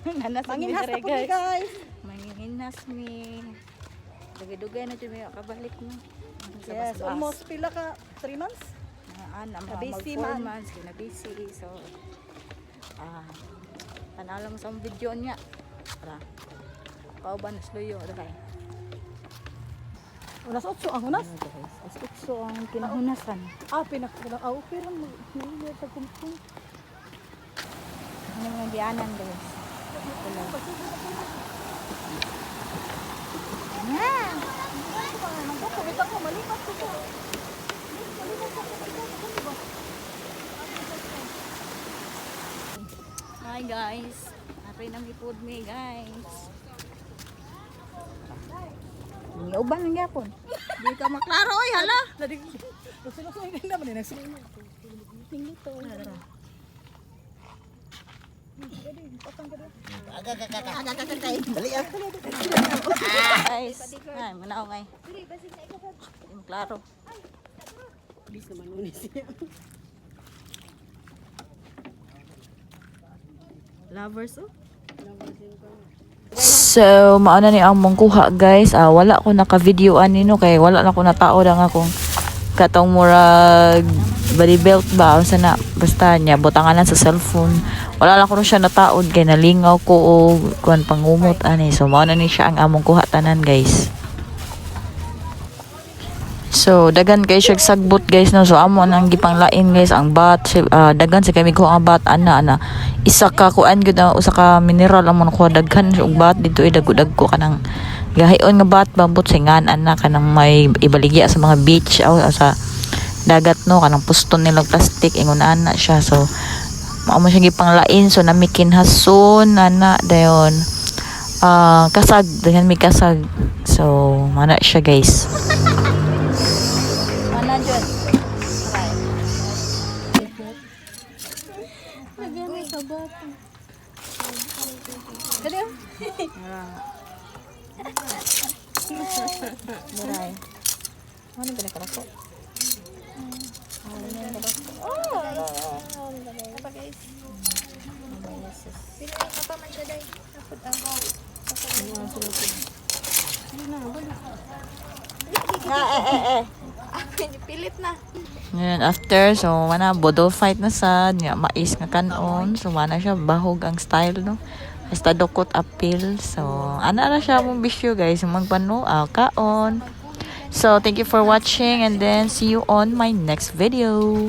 Nanas Manginhas na po ni guys. Manginhinas mi. Dugay-dugay na jud mi kabalik mo. Yes, almost pila ka 3 months. Busy 4 months kina busy. So panalo mo sa video niya. Para kauban na sluyo dai. Unas 8 ang hunas. As utso ang kinahunasan. Pinakala. Okay lang. May sa kumpung. Ano mga dianan guys. Hi guys. Ari nang ipod mi guys. Ni uban lang gyapon. Di ka maklaro oy hala. Ladi. Sino hindi naman ni nagsinimo. Dito. Guys, ay manaw ngay. Di maklaro. Please naman unis siya. Lovers oh. So, maana ni ang mong kuha guys. Wala ko naka-videoan nino kay wala na ko natao lang akong katong murag body belt ba unsa na basta niya butanganan sa cellphone. Wala lang ko siya nataod kay nalingaw ko o kuan pangumot ani. So, maana ni siya ang among kuha tanan guys. So, dagan guys siya sagbot guys no. So, amo nang gipanglain guys ang bat. Dagan sa kami ko ang bat ana. Isa ka kuan gud na usa ka mineral amon ko daghan og bat dito idagudag ko kanang gahion nga bat bambot singan ana kanang may ibaligya sa mga beach o sa dagat no kanang puston nilang plastic ingon ana siya. So, mao mo siya gipanglain so namikin hason ana dayon. Kasag dengan mi kasag. So, mana siya guys. Mana jud? Muray. Ano ba na ko? Pilit na. Ngayon, after, so, mana, bodol fight na sad, nga, mais nga kanon, so, mana siya, bahog ang style, no? Basta dukot appeal, so, ana na siya mong bisyo, guys, magpano, kaon. So, thank you for watching, and then, see you on my next video.